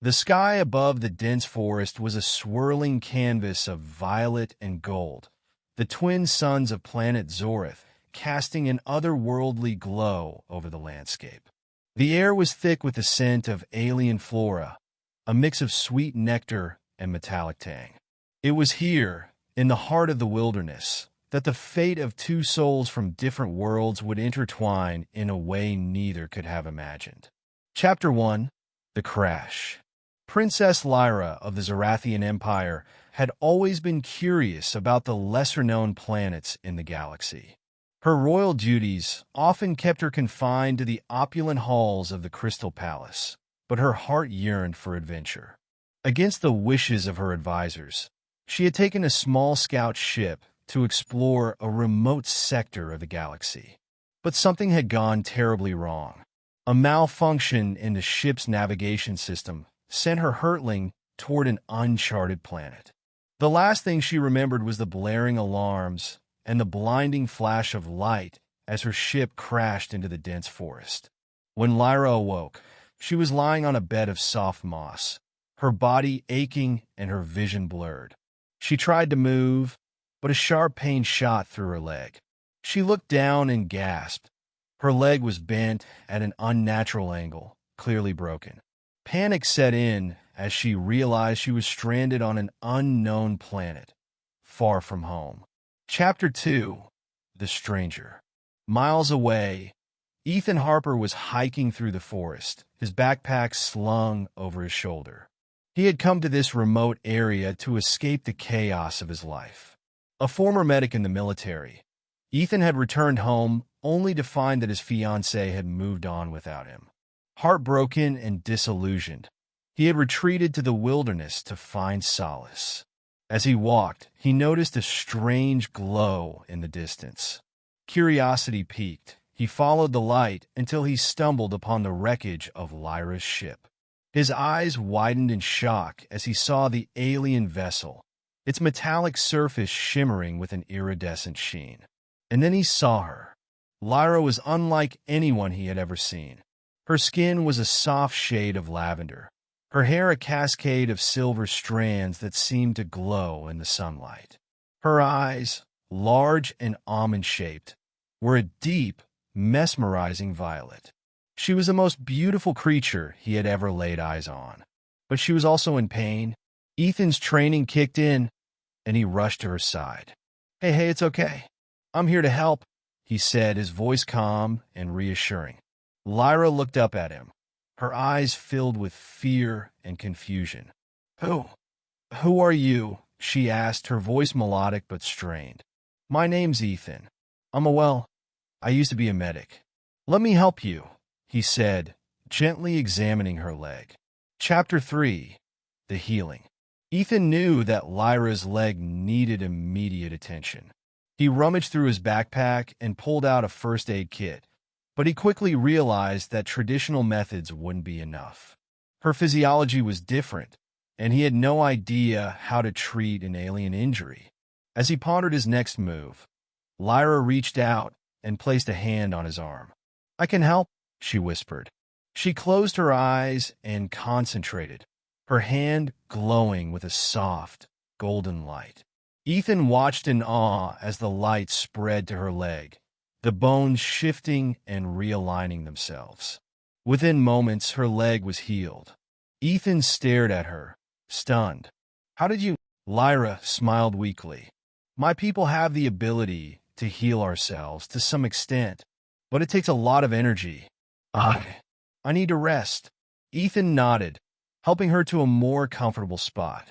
The sky above the dense forest was a swirling canvas of violet and gold, the twin suns of planet Zorith casting an otherworldly glow over the landscape. The air was thick with the scent of alien flora, a mix of sweet nectar and metallic tang. It was here, in the heart of the wilderness, that the fate of two souls from different worlds would intertwine in a way neither could have imagined. Chapter 1: The Crash. Princess Lyra of the Zorathian Empire had always been curious about the lesser-known planets in the galaxy. Her royal duties often kept her confined to the opulent halls of the Crystal Palace, but her heart yearned for adventure. Against the wishes of her advisors, she had taken a small scout ship to explore a remote sector of the galaxy. But something had gone terribly wrong. A malfunction in the ship's navigation system sent her hurtling toward an uncharted planet. The last thing she remembered was the blaring alarms and the blinding flash of light as her ship crashed into the dense forest. When Lyra awoke, she was lying on a bed of soft moss, her body aching and her vision blurred. She tried to move, but a sharp pain shot through her leg. She looked down and gasped. Her leg was bent at an unnatural angle, clearly broken. Panic set in as she realized she was stranded on an unknown planet, far from home. Chapter 2: The Stranger. Miles away, Ethan Harper was hiking through the forest, his backpack slung over his shoulder. He had come to this remote area to escape the chaos of his life. A former medic in the military, Ethan had returned home only to find that his fiancée had moved on without him. Heartbroken and disillusioned, he had retreated to the wilderness to find solace. As he walked, he noticed a strange glow in the distance. Curiosity piqued. He followed the light until he stumbled upon the wreckage of Lyra's ship. His eyes widened in shock as he saw the alien vessel, its metallic surface shimmering with an iridescent sheen. And then he saw her. Lyra was unlike anyone he had ever seen. Her skin was a soft shade of lavender, her hair a cascade of silver strands that seemed to glow in the sunlight. Her eyes, large and almond-shaped, were a deep, mesmerizing violet. She was the most beautiful creature he had ever laid eyes on. But she was also in pain. Ethan's training kicked in, and he rushed to her side. Hey, it's okay. I'm here to help," he said, his voice calm and reassuring. Lyra looked up at him, her eyes filled with fear and confusion. Who are you?" she asked, her voice melodic but strained. "My name's Ethan. I used to be a medic." "Let me help you," he said, gently examining her leg. Chapter 3: The Healing. Ethan knew that Lyra's leg needed immediate attention. He rummaged through his backpack and pulled out a first aid kit, but he quickly realized that traditional methods wouldn't be enough. Her physiology was different, and he had no idea how to treat an alien injury. As he pondered his next move, Lyra reached out and placed a hand on his arm. "I can help," she whispered. She closed her eyes and concentrated, her hand glowing with a soft, golden light. Ethan watched in awe as the light spread to her leg, the bones shifting and realigning themselves. Within moments, her leg was healed. Ethan stared at her, stunned. "How did you—" Lyra smiled weakly. "My people have the ability to heal ourselves to some extent, but it takes a lot of energy. I need to rest." Ethan nodded, helping her to a more comfortable spot.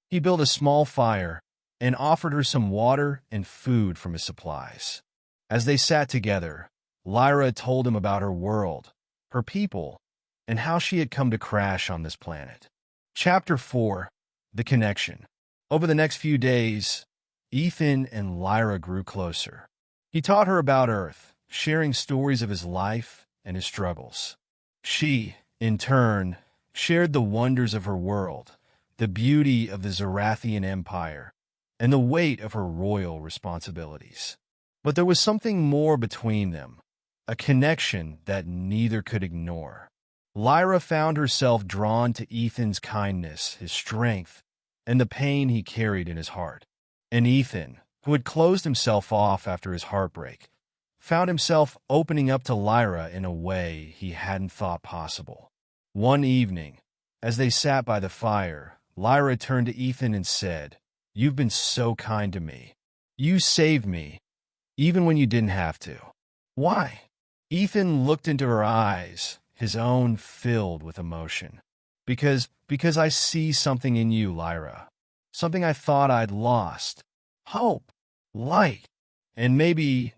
He built a small fire and offered her some water and food from his supplies. As they sat together, Lyra told him about her world, her people, and how she had come to crash on this planet. Chapter 4: The Connection. Over the next few days, Ethan and Lyra grew closer. He taught her about Earth, sharing stories of his life and his struggles. She, in turn, shared the wonders of her world, the beauty of the Zorathian Empire, and the weight of her royal responsibilities. But there was something more between them, a connection that neither could ignore. Lyra found herself drawn to Ethan's kindness, his strength, and the pain he carried in his heart. And Ethan, who had closed himself off after his heartbreak, found himself opening up to Lyra in a way he hadn't thought possible. One evening, as they sat by the fire, Lyra turned to Ethan and said, "You've been so kind to me. You saved me, even when you didn't have to." "Why?" Ethan looked into her eyes, his own filled with emotion. Because I see something in you, Lyra. Something I thought I'd lost. Hope. Light. And maybe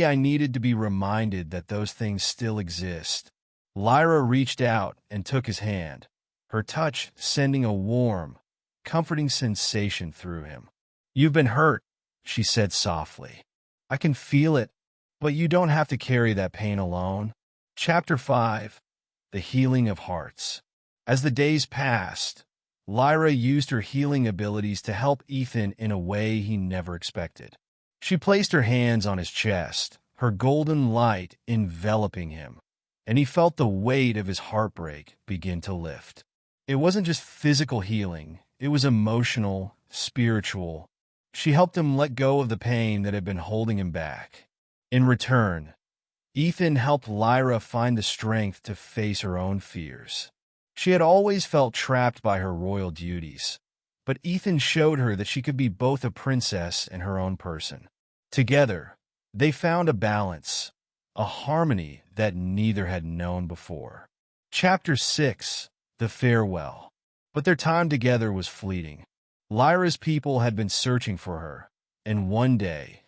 I needed to be reminded that those things still exist." Lyra reached out and took his hand, her touch sending a warm, comforting sensation through him. "You've been hurt," she said softly. "I can feel it, but you don't have to carry that pain alone." Chapter 5. The Healing of Hearts. As the days passed, Lyra used her healing abilities to help Ethan in a way he never expected. She placed her hands on his chest, her golden light enveloping him, and he felt the weight of his heartbreak begin to lift. It wasn't just physical healing, it was emotional, spiritual. She helped him let go of the pain that had been holding him back. In return, Ethan helped Lyra find the strength to face her own fears. She had always felt trapped by her royal duties, but Ethan showed her that she could be both a princess and her own person. Together, they found a balance, a harmony that neither had known before. Chapter 6. The Farewell. But their time together was fleeting. Lyra's people had been searching for her, and one day,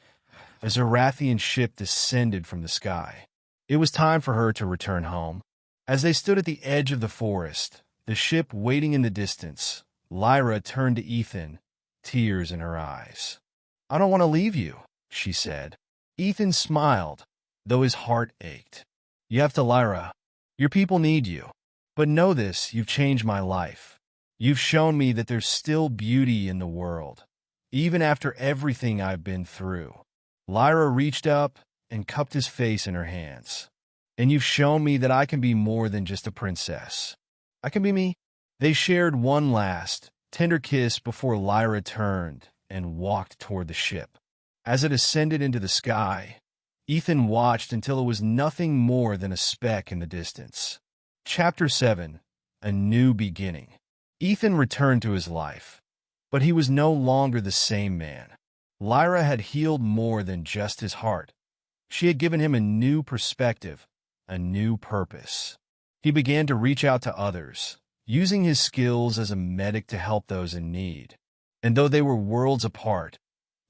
a Zarathian ship descended from the sky. It was time for her to return home. As they stood at the edge of the forest, the ship waiting in the distance, Lyra turned to Ethan, tears in her eyes. "I don't want to leave you," she said. Ethan smiled, though his heart ached. "You have to, Lyra. Your people need you. But know this, you've changed my life. You've shown me that there's still beauty in the world, even after everything I've been through." Lyra reached up and cupped his face in her hands. "And you've shown me that I can be more than just a princess. I can be me." They shared one last, tender kiss before Lyra turned and walked toward the ship. As it ascended into the sky, Ethan watched until it was nothing more than a speck in the distance. Chapter 7. A New Beginning. Ethan returned to his life, but he was no longer the same man. Lyra had healed more than just his heart. She had given him a new perspective, a new purpose. He began to reach out to others, using his skills as a medic to help those in need. And though they were worlds apart,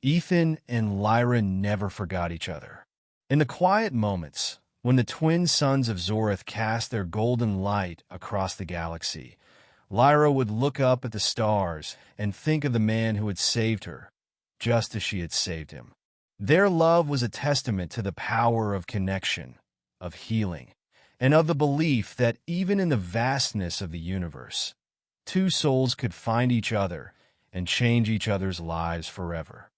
Ethan and Lyra never forgot each other. In the quiet moments, when the twin sons of Zorith cast their golden light across the galaxy, Lyra would look up at the stars and think of the man who had saved her, just as she had saved him. Their love was a testament to the power of connection, of healing, and of the belief that even in the vastness of the universe, two souls could find each other and change each other's lives forever.